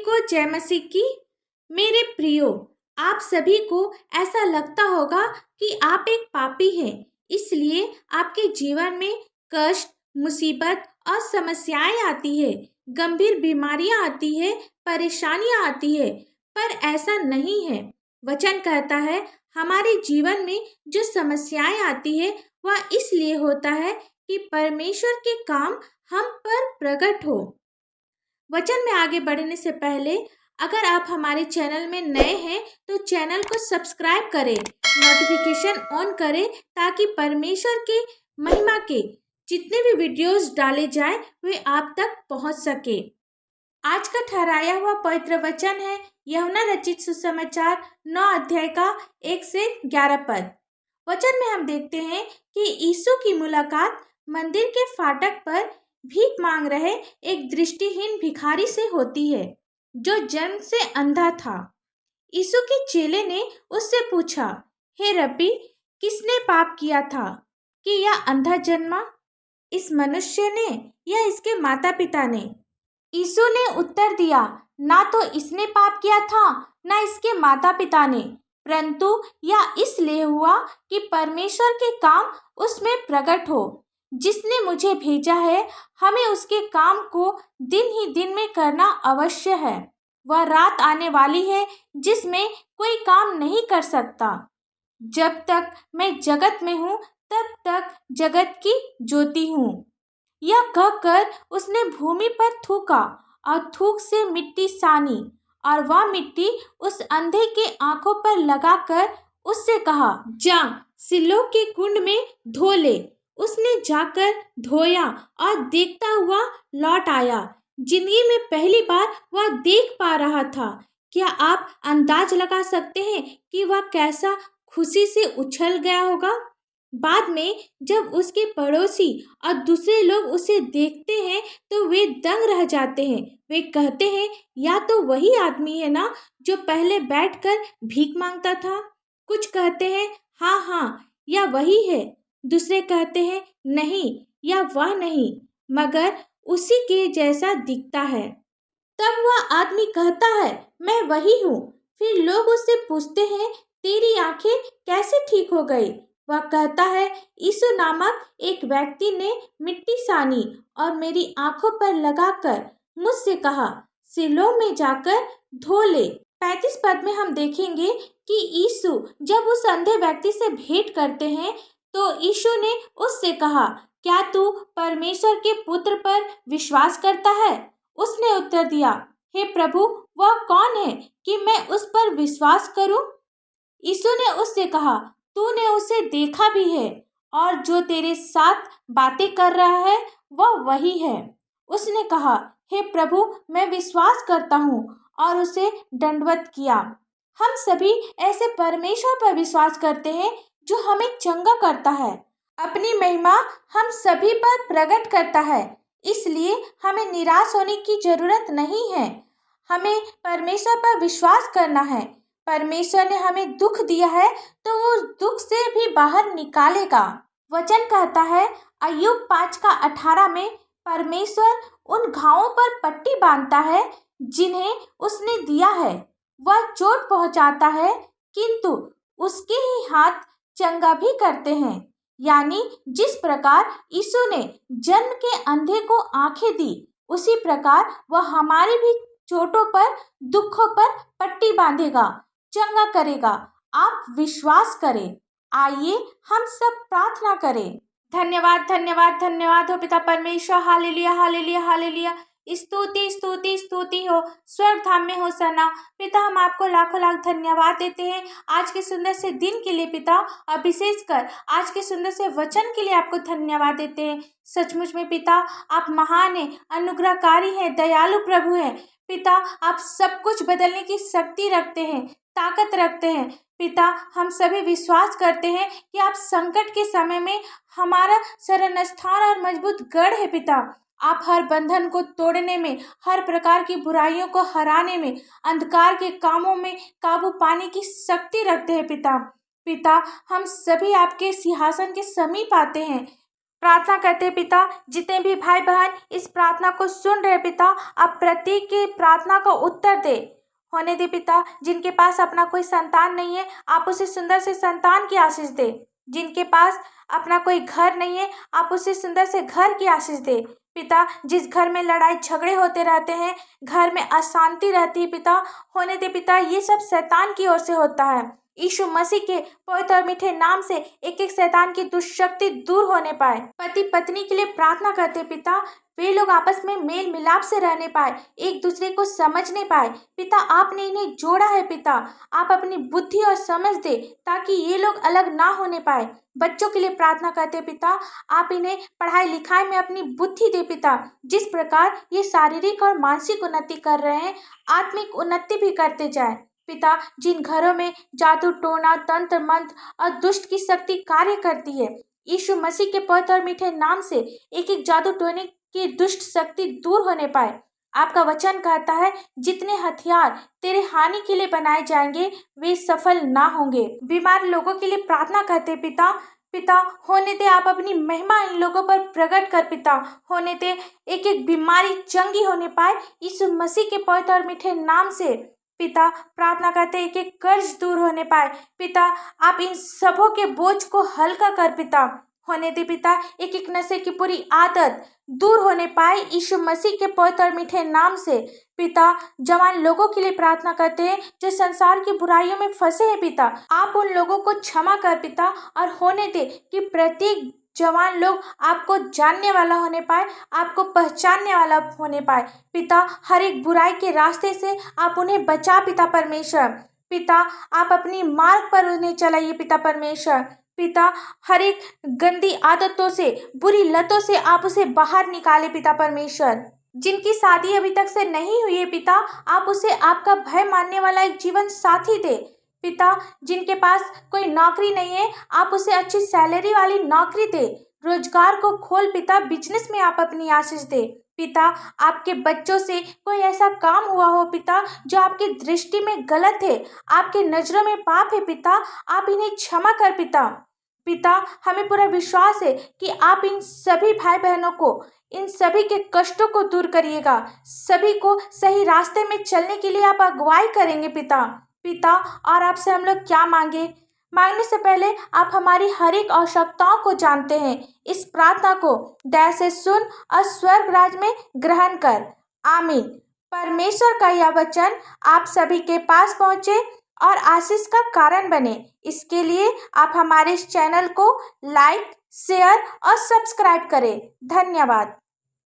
को जय मसीह की। मेरे प्रियो, आप सभी को ऐसा लगता होगा कि आप एक पापी हैं, इसलिए आपके जीवन में कष्ट, मुसीबत और समस्याएं आती है, गंभीर बीमारियां आती है, परेशानियां आती है। पर ऐसा नहीं है। वचन कहता है हमारे जीवन में जो समस्याएं आती है वह इसलिए होता है कि परमेश्वर के काम हम पर प्रकट हो। वचन में आगे बढ़ने से पहले अगर आप हमारे चैनल में नए हैं तो चैनल को सब्सक्राइब करें, नोटिफिकेशन ऑन करें ताकि परमेश्वर के महिमा के जितने भी वीडियोस डाले जाएं वे आप तक पहुंच सके। आज का ठहराया हुआ पवित्र वचन है यूहन्ना रचित सुसमाचार 9 अध्याय का 1 से 11 पद। वचन में हम देखते हैं कि यीशु की मुलाकात मंदिर के फाटक पर भीख मांग रहे एक दृष्टिहीन भिखारी से होती है जो जन्म से अंधा था। यीशु के चेले ने उससे पूछा, हे रब्बी, किसने पाप किया था कि यह अंधा जन्मा, इस मनुष्य ने या इसके माता पिता ने? यीशु ने उत्तर दिया, ना तो इसने पाप किया था ना इसके माता पिता ने, परंतु यह इसलिए हुआ कि परमेश्वर के काम उसमें प्रकट हो। जिसने मुझे भेजा है हमें उसके काम को दिन ही दिन में करना अवश्य है। वह रात आने वाली है जिसमें कोई काम नहीं कर सकता। जब तक मैं जगत में हूँ तब तक जगत की ज्योति हूँ। यह कहकर उसने भूमि पर थूका और थूक से मिट्टी सानी और वह मिट्टी उस अंधे के आंखों पर लगाकर उससे कहा, जा सिलोह के कुंड में धो ले। उसने जाकर धोया और देखता हुआ लौट आया। जिंदगी में पहली बार वह देख पा रहा था। क्या आप अंदाज लगा सकते हैं कि वह कैसा खुशी से उछल गया होगा? बाद में जब उसके पड़ोसी और दूसरे लोग उसे देखते हैं तो वे दंग रह जाते हैं। वे कहते हैं, या तो वही आदमी है ना जो पहले बैठकर भीख मांगता था। कुछ कहते हैं, हाँ हाँ, या वही है। दूसरे कहते हैं, नहीं, या वह नहीं, मगर उसी के जैसा दिखता है। तब वह आदमी कहता है, मैं वही हूँ। फिर लोग उससे पूछते हैं, तेरी आंखें कैसे ठीक हो गई? वह कहता है, यीशु नामक एक व्यक्ति ने मिट्टी सानी और मेरी आंखों पर लगाकर मुझसे कहा, सिलोह में जाकर धो ले। 35 पद में हम देखेंगे कि यीशु जब उस अंधे व्यक्ति से भेंट करते हैं तो यीशु ने उससे कहा, क्या तू परमेश्वर के पुत्र पर विश्वास करता है? उसने उत्तर दिया, हे प्रभु, वह कौन है कि मैं उस पर विश्वास करूं? यीशु ने उससे कहा, तूने उसे देखा भी है और जो तेरे साथ बातें कर रहा है वह वही है। उसने कहा, हे प्रभु, मैं विश्वास करता हूँ, और उसे दंडवत किया। हम सभी ऐसे परमेश्वर पर विश्वास करते हैं जो हमें चंगा करता है, अपनी महिमा हम सभी पर प्रकट करता है। इसलिए हमें निराश होने की जरूरत नहीं है। हमें परमेश्वर पर विश्वास करना है। परमेश्वर ने हमें दुख दिया है तो वो उस दुख से भी बाहर निकालेगा। वचन कहता है अय्यूब 5:18 में, परमेश्वर उन घावों पर पट्टी बांधता है जिन्हें उसने दिया है। वह चोट पहुंचाता है किंतु उसके ही हाथ चंगा भी करते हैं। यानी जिस प्रकार यीशु ने जन्म के अंधे को आंखें दी, उसी प्रकार वह हमारी भी चोटों पर, दुखों पर पट्टी बांधेगा, चंगा करेगा। आप विश्वास करें। आइए हम सब प्रार्थना करें। धन्यवाद धन्यवाद धन्यवाद हो पिता परमेश्वर। Hallelujah hallelujah hallelujah. स्तुति स्तुति स्तुति हो, स्वर्ग धाम में हो सना। पिता, हम आपको लाखों लाख धन्यवाद देते हैं आज के सुंदर से दिन के लिए पिता, और विशेषकर आज के सुंदर से वचन के लिए आपको धन्यवाद देते हैं। सचमुच में पिता, आप महान हैं, अनुग्रहकारी हैं, दयालु प्रभु हैं। पिता, आप सब कुछ बदलने की शक्ति रखते हैं, ताकत रखते हैं। पिता, हम सभी विश्वास करते हैं कि आप संकट के समय में हमारा शरण स्थान और मजबूत गढ़ है। पिता, आप हर बंधन को तोड़ने में, हर प्रकार की बुराइयों को हराने में, अंधकार के कामों में काबू पाने की शक्ति रखते हैं। पिता, हम सभी आपके सिंहासन के समीप आते हैं, प्रार्थना करते हैं पिता, जितने भी भाई बहन इस प्रार्थना को सुन रहे पिता, आप प्रत्येक की प्रार्थना का उत्तर दे होने दे पिता। जिनके पास अपना कोई संतान नहीं है, आप उसे सुंदर से संतान की आशीष दे। जिनके पास अपना कोई घर नहीं है, आप उसे सुंदर से घर की आशीष दे पिता। जिस घर में लड़ाई झगड़े होते रहते हैं, घर में अशांति रहती है पिता, होने दे पिता, ये सब शैतान की ओर से होता है। यीशु मसीह के पवित्र और मीठे नाम से एक एक शैतान की दुष्शक्ति दूर होने पाए। पति पत्नी के लिए प्रार्थना करते पिता, वे लोग आपस में मेल मिलाप से रहने पाए, एक दूसरे को समझने पाए पिता। आपने इन्हें जोड़ा है पिता, आप अपनी बुद्धि और समझ दे ताकि ये लोग अलग ना होने पाए। बच्चों के लिए प्रार्थना करते पिता, आप इन्हें पढ़ाई लिखाई में अपनी बुद्धि दे पिता। जिस प्रकार ये शारीरिक और मानसिक उन्नति कर रहे हैं, आत्मिक उन्नति भी करते जाए पिता। जिन घरों में जादू टोना तंत्र मंत्र और दुष्ट की शक्ति कार्य करती है, यीशु मसीह के पवित्र और मीठे नाम से एक एक जादू टोने की दुष्ट शक्ति दूर होने पाए। आपका वचन कहता है, जितने हथियार तेरे हानि के लिए बनाए जाएंगे वे सफल ना होंगे। बीमार लोगों के लिए प्रार्थना करते पिता, पिता होने दे आप अपनी महिमा इन लोगों पर प्रकट कर पिता। होने दे एक एक बीमारी चंगी होने पाए यीशु मसीह के पवित्र और मीठे नाम से पिता। प्रार्थना करते एक एक कर्ज दूर होने पाए पिता। आप इन सबों के बोझ को हल्का कर पिता। होने दे पिता, एक एक नशे की पूरी आदत दूर होने पाए यीशु मसीह के पवित्र और मीठे नाम से पिता। जवान लोगों के लिए प्रार्थना करते हैं जो संसार की बुराइयों में फंसे हैं पिता, आप उन लोगों को क्षमा कर पिता। और होने दे कि प्रत्येक जवान लोग आपको जानने वाला होने पाए, आपको पहचानने वाला होने पाए पिता। हर एक बुराई के रास्ते से आप उन्हें बचा पिता परमेश्वर। पिता आप अपनी मार्ग पर उन्हें चलाइए पिता परमेश्वर। पिता हर एक गंदी आदतों से, बुरी लतों से आप उसे बाहर निकाले पिता परमेश्वर। जिनकी शादी अभी तक से नहीं हुई है पिता, आप उसे आपका भय मानने वाला एक जीवन साथी दे पिता। जिनके पास कोई नौकरी नहीं है, आप उसे अच्छी सैलरी वाली नौकरी दे। रोजगार को खोल पिता, बिजनेस में आप अपनी आशीष दे पिता। आपके बच्चों से कोई ऐसा काम हुआ हो पिता जो आपकी दृष्टि में गलत है, आपकी नजरों में पाप है पिता, आप इन्हें क्षमा कर पिता। पिता हमें पूरा विश्वास है कि आप इन सभी भाई बहनों को, इन सभी के कष्टों को दूर करिएगा, सभी को सही रास्ते में चलने के लिए आप अगुवाई करेंगे पिता। पिता और आपसे हम लोग क्या मांगने से पहले आप हमारी हर एक आवश्यकताओं को जानते हैं। इस प्रार्थना को दया से सुन और स्वर्ग राज में ग्रहण कर। आमीन। परमेश्वर का यह वचन आप सभी के पास पहुंचे और आशीष का कारण बने, इसके लिए आप हमारे इस चैनल को लाइक, शेयर और सब्सक्राइब करें। धन्यवाद।